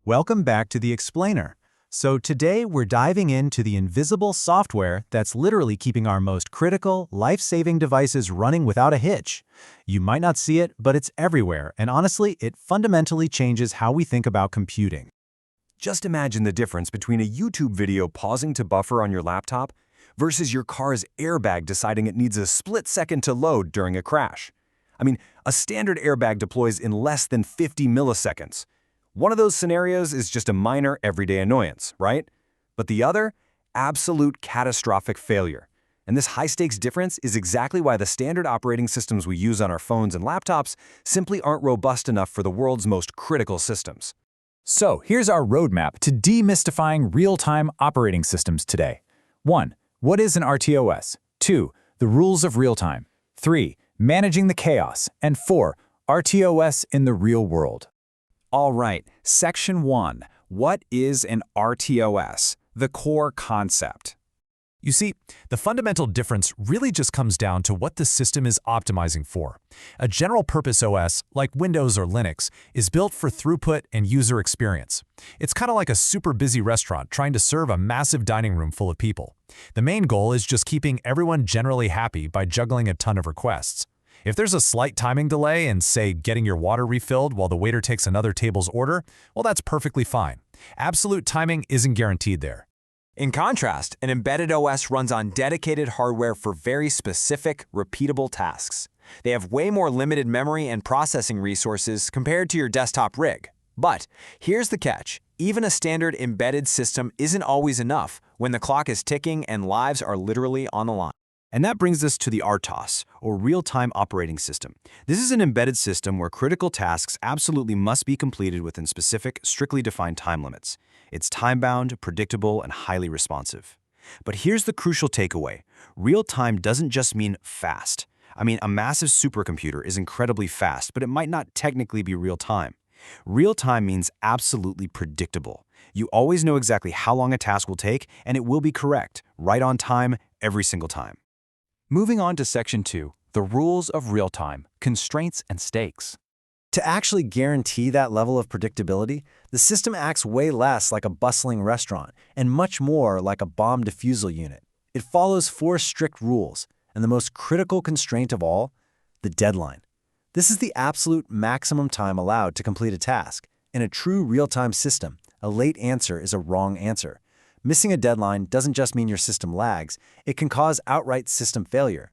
Welcome back to the Explainer. So today we're diving into the invisible software that's literally keeping our most critical, life-saving devices running without a hitch. You might not see it, but it's everywhere, and honestly, it fundamentally changes how we think about computing. Just imagine the difference between a YouTube video pausing to buffer on your laptop versus your car's airbag deciding it needs a split second to load during a crash. A standard airbag deploys in less than 50 milliseconds. One of those scenarios is just a minor everyday annoyance, right? But the other, absolute catastrophic failure. And this high-stakes difference is exactly why the standard operating systems we use on our phones and laptops simply aren't robust enough for the world's most critical systems. So here's our roadmap to demystifying real-time operating systems today. 1. What is an RTOS? 2. The rules of real-time. 3. Managing the chaos. And 4. RTOS in the real world. All right, Section 1. What is an RTOS? The core concept. You see, the fundamental difference really just comes down to what the system is optimizing for. A general-purpose OS, like Windows or Linux, is built for throughput and user experience. It's kind of like a super busy restaurant trying to serve a massive dining room full of people. The main goal is just keeping everyone generally happy by juggling a ton of requests. If there's a slight timing delay in, say, getting your water refilled while the waiter takes another table's order, well, that's perfectly fine. Absolute timing isn't guaranteed there. In contrast, an embedded OS runs on dedicated hardware for very specific, repeatable tasks. They have way more limited memory and processing resources compared to your desktop rig. But here's the catch. Even a standard embedded system isn't always enough when the clock is ticking and lives are literally on the line. And that brings us to the RTOS, or Real-Time Operating System. This is an embedded system where critical tasks absolutely must be completed within specific, strictly defined time limits. It's time-bound, predictable, and highly responsive. But here's the crucial takeaway. Real-time doesn't just mean fast. A massive supercomputer is incredibly fast, but it might not technically be real-time. Real-time means absolutely predictable. You always know exactly how long a task will take, and it will be correct, right on time, every single time. Moving on to Section 2, the rules of real-time, constraints and stakes. To actually guarantee that level of predictability, the system acts way less like a bustling restaurant and much more like a bomb defusal unit. It follows 4 strict rules, and the most critical constraint of all, the deadline. This is the absolute maximum time allowed to complete a task. In a true real-time system, a late answer is a wrong answer. Missing a deadline doesn't just mean your system lags, it can cause outright system failure.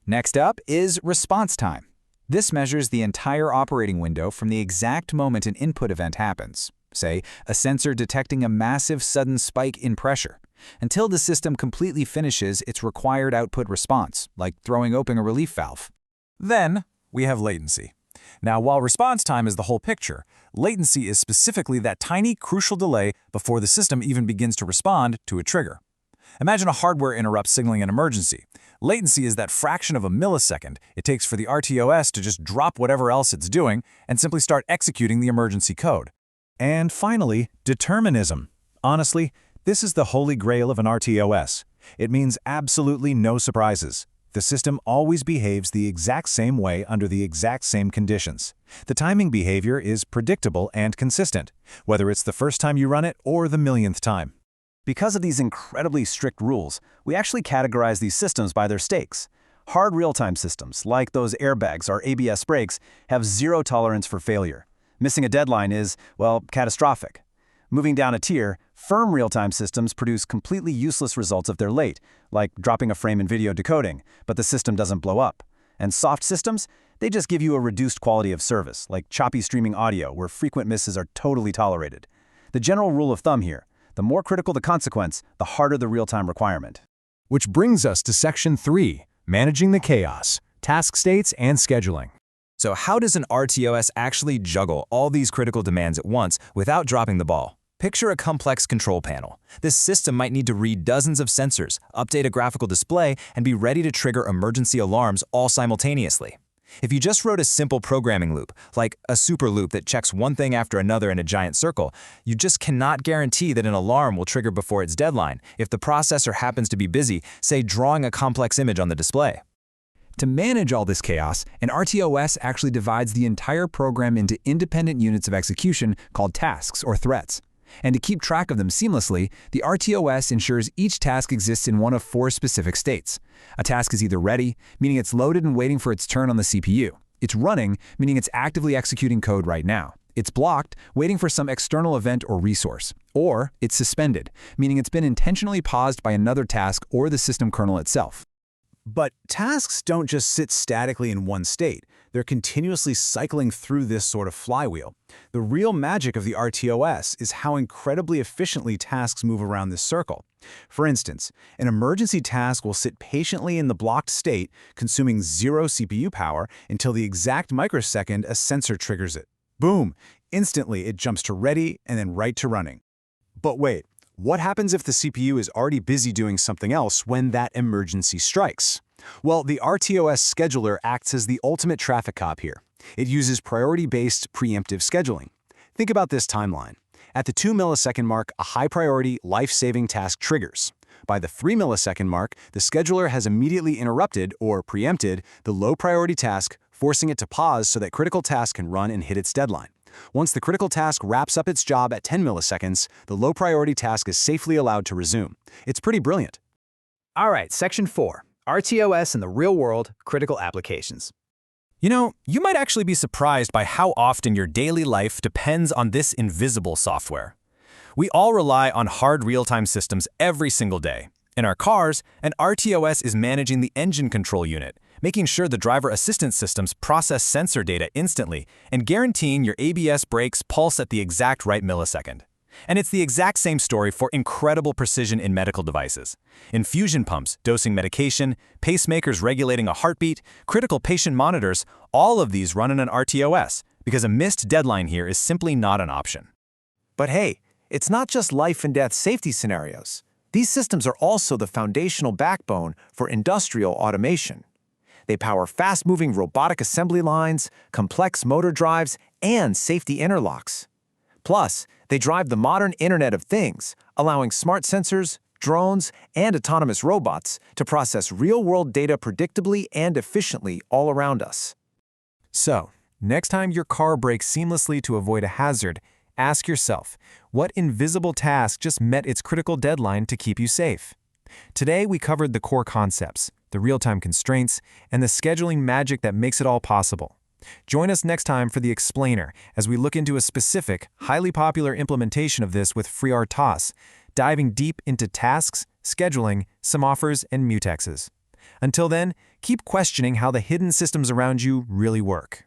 Next up is response time. This measures the entire operating window from the exact moment an input event happens, say, a sensor detecting a massive sudden spike in pressure, until the system completely finishes its required output response, like throwing open a relief valve. Then we have latency. Now, while response time is the whole picture, latency is specifically that tiny, crucial delay before the system even begins to respond to a trigger. Imagine a hardware interrupt signaling an emergency. Latency is that fraction of a millisecond it takes for the RTOS to just drop whatever else it's doing and simply start executing the emergency code. And finally, determinism. Honestly, this is the holy grail of an RTOS. It means absolutely no surprises. The system always behaves the exact same way under the exact same conditions. The timing behavior is predictable and consistent, whether it's the first time you run it or the millionth time. Because of these incredibly strict rules, we actually categorize these systems by their stakes. Hard real-time systems, like those airbags or ABS brakes, have zero tolerance for failure. Missing a deadline is, well, catastrophic. Moving down a tier, firm real-time systems produce completely useless results if they're late, like dropping a frame in video decoding, but the system doesn't blow up. And soft systems, they just give you a reduced quality of service, like choppy streaming audio where frequent misses are totally tolerated. The general rule of thumb here, the more critical the consequence, the harder the real-time requirement. Which brings us to Section 3, managing the chaos, task states, and scheduling. So how does an RTOS actually juggle all these critical demands at once without dropping the ball? Picture a complex control panel. This system might need to read dozens of sensors, update a graphical display, and be ready to trigger emergency alarms all simultaneously. If you just wrote a simple programming loop, like a super loop that checks one thing after another in a giant circle, you just cannot guarantee that an alarm will trigger before its deadline if the processor happens to be busy, say, drawing a complex image on the display. To manage all this chaos, an RTOS actually divides the entire program into independent units of execution called tasks or threats. And to keep track of them seamlessly, the RTOS ensures each task exists in one of 4 specific states. A task is either ready, meaning it's loaded and waiting for its turn on the CPU. It's running, meaning it's actively executing code right now. It's blocked, waiting for some external event or resource. Or it's suspended, meaning it's been intentionally paused by another task or the system kernel itself. But tasks don't just sit statically in one state. They're continuously cycling through this sort of flywheel. The real magic of the RTOS is how incredibly efficiently tasks move around this circle. For instance, an emergency task will sit patiently in the blocked state, consuming 0 CPU power until the exact microsecond a sensor triggers it. Boom! Instantly, it jumps to ready and then right to running. But wait. What happens if the CPU is already busy doing something else when that emergency strikes? Well, the RTOS scheduler acts as the ultimate traffic cop here. It uses priority-based preemptive scheduling. Think about this timeline. At the 2-millisecond mark, a high-priority, life-saving task triggers. By the 3-millisecond mark, the scheduler has immediately interrupted or preempted the low-priority task, forcing it to pause so that critical tasks can run and hit its deadline. Once the critical task wraps up its job at 10 milliseconds, the low-priority task is safely allowed to resume. It's pretty brilliant. All right, Section 4, RTOS in the real-world critical applications. You know, you might actually be surprised by how often your daily life depends on this invisible software. We all rely on hard real-time systems every single day. In our cars, an RTOS is managing the engine control unit, making sure the driver assistance systems process sensor data instantly and guaranteeing your ABS brakes pulse at the exact right millisecond. And it's the exact same story for incredible precision in medical devices. Infusion pumps dosing medication, pacemakers regulating a heartbeat, critical patient monitors, all of these run on an RTOS because a missed deadline here is simply not an option. But hey, it's not just life and death safety scenarios. These systems are also the foundational backbone for industrial automation. They power fast-moving robotic assembly lines, complex motor drives, and safety interlocks. Plus, they drive the modern Internet of Things, allowing smart sensors, drones, and autonomous robots to process real-world data predictably and efficiently all around us. So, next time your car brakes seamlessly to avoid a hazard, ask yourself, what invisible task just met its critical deadline to keep you safe? Today, we covered the core concepts, the real-time constraints, and the scheduling magic that makes it all possible. Join us next time for The Explainer as we look into a specific, highly popular implementation of this with FreeRTOS, diving deep into tasks, scheduling, some offers, and mutexes. Until then, keep questioning how the hidden systems around you really work.